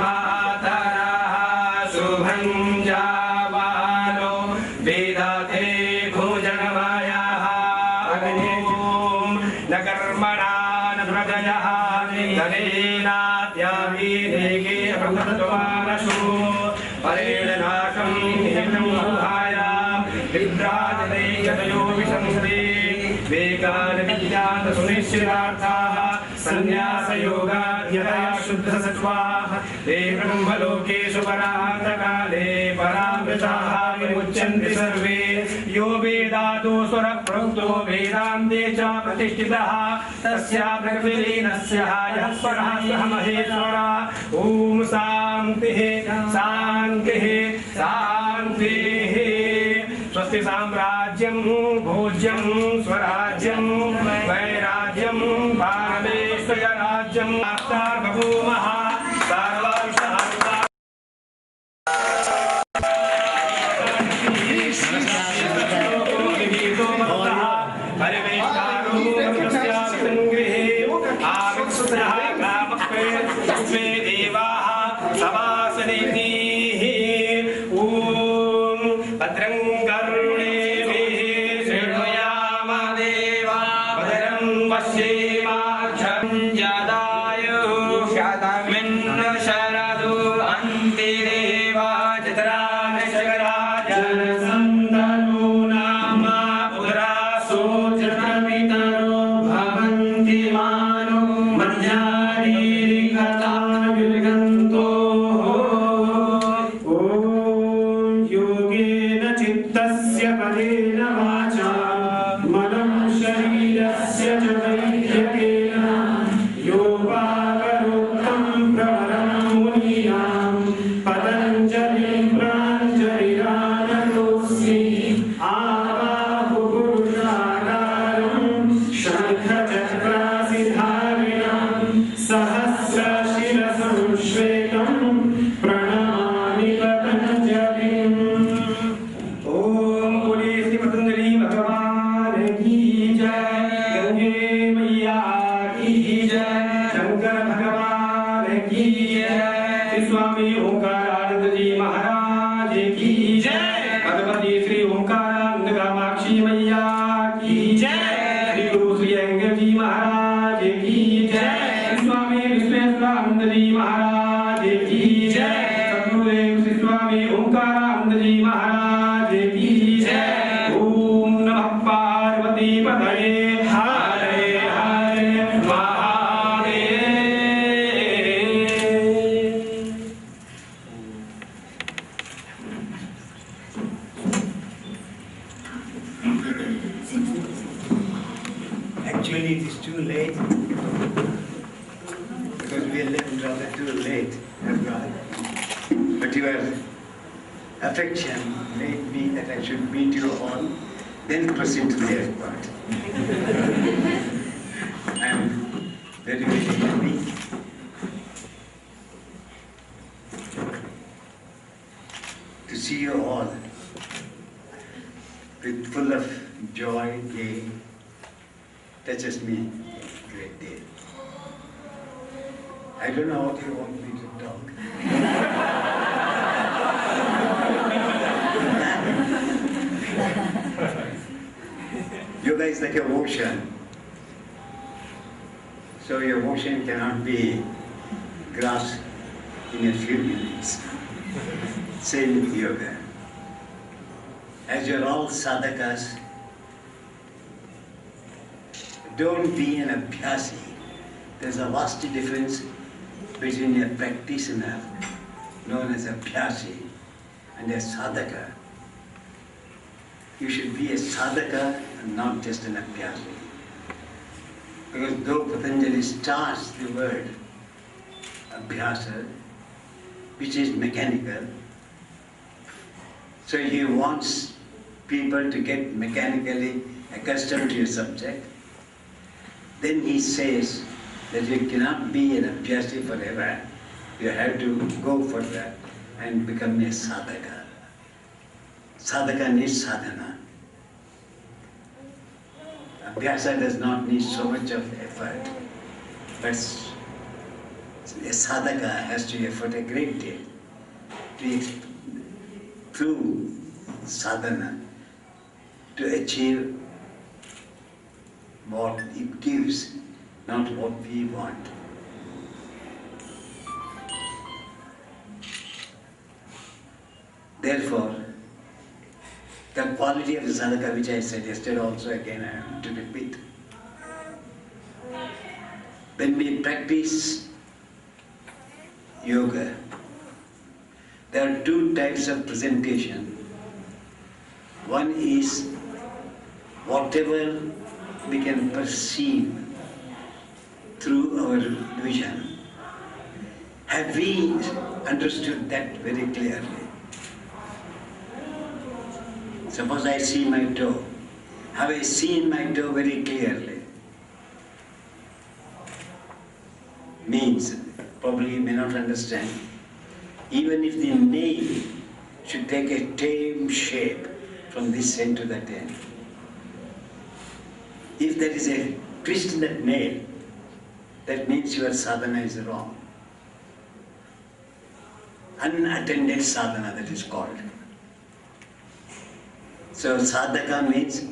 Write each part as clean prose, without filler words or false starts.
मातरः शुभं जाबालो वेदते भुजगमयः न कर्मणा न प्रजयः धनेनाद्याभिरेगे प्रमथत्वानशो परेण नाशं हितं मोहायां विभ्राजते यतयो विशंसते वेगान् विद्यान् सुनिश्चितार्थाः संन्यासयोगाद्यतया शुद्धसत्त्वाः ते ब्रह्मलोकेषु परान्तकाले परामृताः विमुच्यन्ते सर्वे यो वेदातो स्वरप्रोक्तो वेदान्ते च प्रतिष्ठितः तस्या प्रकृतिलीनस्य यः परः सः महेश्वरः ॐ शान्तिः शान्तिः शान्तिः स्वस्ति साम्राज्यं भोज्यं स्वराज्यं वैराज्यं पारमेश्वरराज्यं सार्वभौमः Actually, it is too late because we are left rather too late. But your affection made me that I should meet you all, then proceed to the other part. I am very, very happy to see you all with full of joy, gay. Touches me a great deal. I don't know what you want me to talk. Yoga is like an ocean. So your ocean cannot be grasped in a few minutes. Same with yoga. As you're all sadhakas, don't be an abhyasi. There's a vast difference between a practitioner known as abhyasi and a sadhaka. You should be a sadhaka and not just an abhyasi. Because though Patanjali starts the word abhyasa, which is mechanical, so he wants people to get mechanically accustomed to your subject. Then he says that you cannot be an abhyasi forever. You have to go for that and become a sadhaka. Sadhaka needs sadhana. Abhyasa does not need so much of effort. But A sadhaka has to effort a great deal through sadhana to achieve what it gives, not what we want. Therefore, the quality of the sadhaka, which I said yesterday also, again I have to repeat. When we practice yoga, there are two types of presentation. One is whatever we can perceive through our vision. Have we understood that very clearly? Suppose I see my toe. Have I seen my toe very clearly? Means, probably you may not understand, even if the nail should take a tame shape from this end to that end, if there is a twist in that nail, that means your sadhana is wrong. Unattended sadhana, that is called. So sadhaka means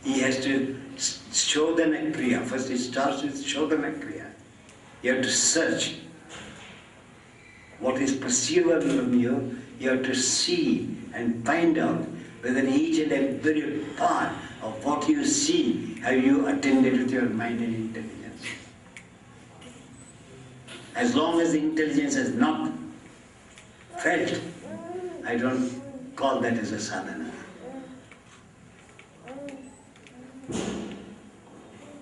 he has to shodhana kriya. First it starts with shodhana kriya. You have to search what is perceivable from you. You have to see and find out whether each and every part of what you see have you attended with your mind and intelligence. As long as the intelligence has not felt, I don't call that as a sadhana.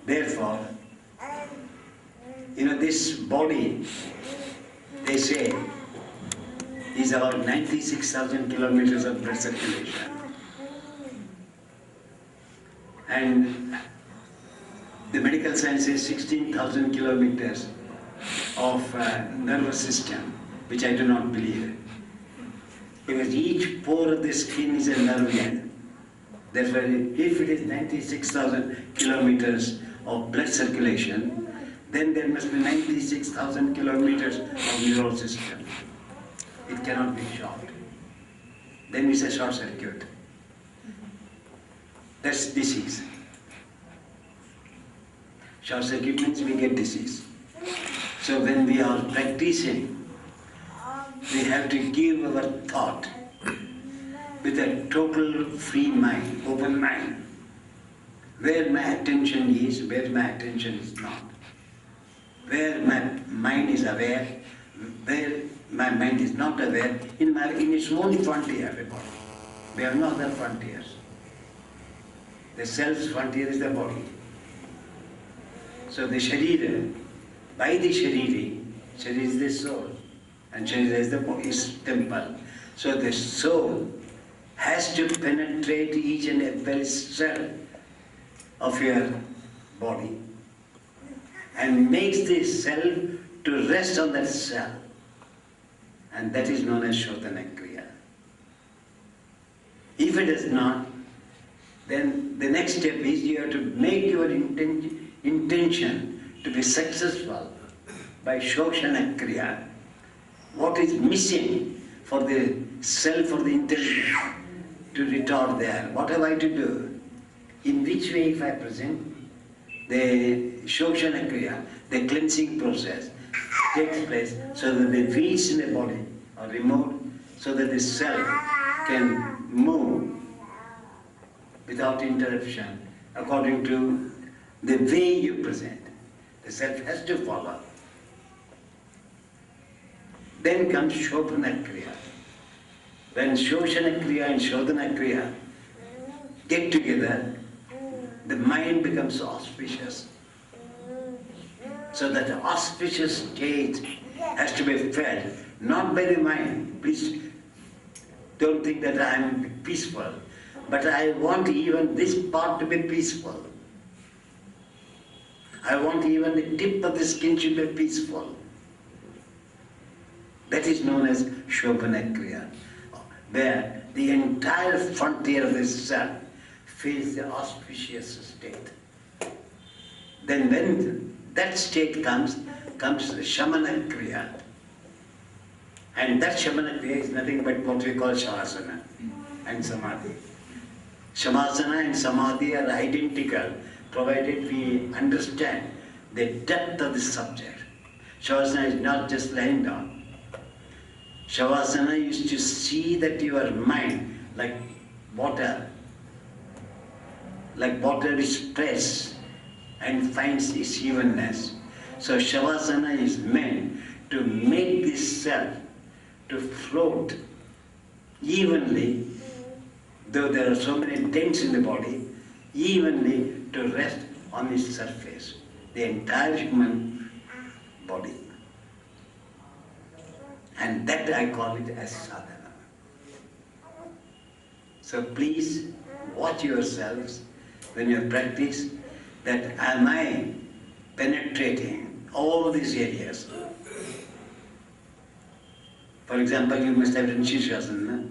Therefore, this body, they say, is about 96,000 kilometers of blood circulation. And the medical science says 16,000 kilometers of nervous system, which I do not believe. Because each pore of the skin is a nerve end. Therefore, if it is 96,000 kilometers of blood circulation, then there must be 96,000 kilometers of neural system. It cannot be short. Then it's a short circuit. That's disease. Short circuit means we get disease. So when we are practicing, we have to give our thought with a total free mind, open mind. Where my attention is, where my attention is not. Where my mind is aware, where my mind is not aware, in its own frontier, everybody. We have no other frontiers. The self's frontier is the body. So the sharira, by the shariri, sharira is the soul, and sharira is the body's temple. So the soul has to penetrate each and every cell of your body and makes the cell to rest on that cell. And that is known as Shodhana Kriya. If it is not, then the next step is you have to make your intention to be successful by Shoshana Kriya. What is missing for the self, for the intelligence to retort there? What have I to do? In which way if I present? The Shoshana Kriya, the cleansing process, takes place so that the weeds in the body are removed, so that the cell can move without interruption according to the way you present. The self has to follow. Then comes Shobhana Kriya. When Shoshana Kriya and Shodhana Kriya get together, the mind becomes auspicious. So that the auspicious state has to be felt, not by the mind. Please don't think that I am peaceful, but I want even this part to be peaceful. I want even the tip of the skin to be peaceful. That is known as Shobhana Kriya, where the entire frontier of the self feels the auspicious state. Then when that state comes, comes the Shamana Kriya. And that Shamana Kriya is nothing but what we call Shavasana and Samadhi. Shavasana and Samadhi are identical, provided we understand the depth of the subject. Shavasana is not just lying down. Shavasana is to see that your mind, like water is pressed and finds its evenness. So Shavasana is meant to make this self to float evenly, though there are so many dents in the body, evenly to rest on its surface, the entire human body. And that I call it as sadhana. So please watch yourselves when you practice, that am I penetrating all these areas? For example, you must have done Shirshasana.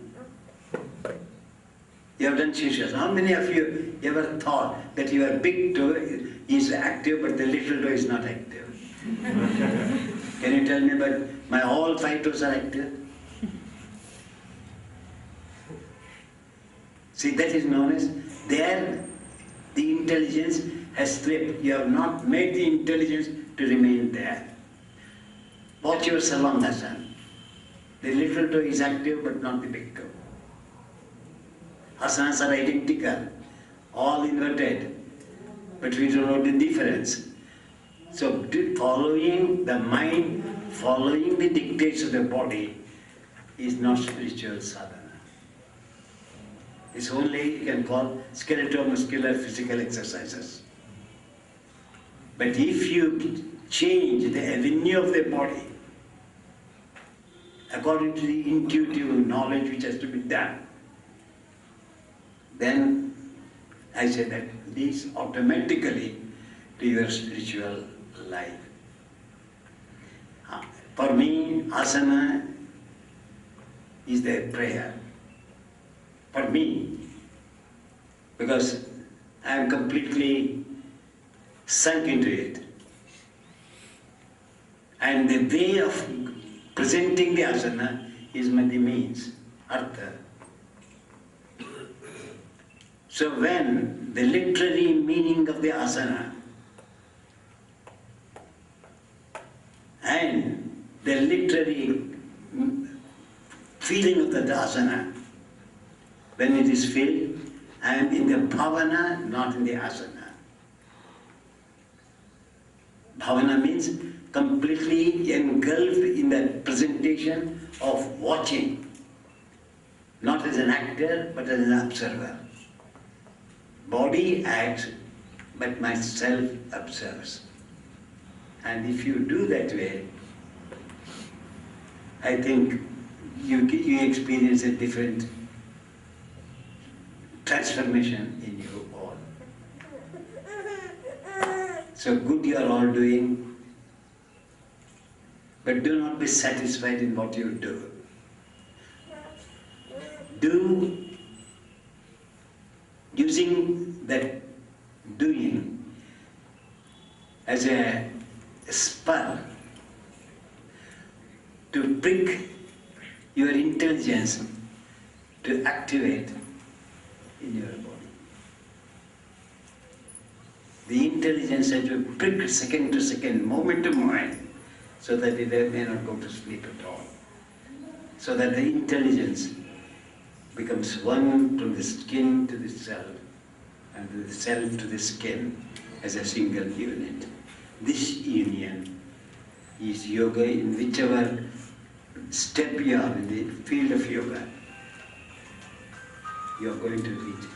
You have done Shirshasana. How many of you ever thought that your big toe is active but the little toe is not active? Can you tell me, but my all 5 toes are active? See, that is known as, there the intelligence has slipped. You have not made the intelligence to remain there. Watch your Sarvangasana. The little toe is active but not the big toe. Asanas are identical, all inverted, but we don't know the difference. So following the mind, following the dictates of the body is not spiritual sadhana. It's only, you can call, skeletal-muscular physical exercises. But if you change the avenue of the body according to the intuitive knowledge which has to be done, then I say that leads automatically to your spiritual life. For me, asana is the prayer. For me, because I am completely sunk into it. And the way of presenting the asana is the means, artha. So when the literary meaning of the asana and the literary feeling of the asana, when it is filled, I am in the bhavana, not in the asana. Bhavana means completely engulfed in the presentation of watching, not as an actor, but as an observer. Body acts, but myself observes. And if you do that way, I think you experience a different transformation in you all. So good you are all doing, but do not be satisfied in what you do. Do using that doing as a spur to prick your intelligence to activate in your body. The intelligence has to prick second to second, moment to moment, so that it may not go to sleep at all. So that the intelligence becomes one from the skin to the self, and the self to the skin as a single unit. This union is yoga in whichever step you are in the field of yoga, you are going to reach.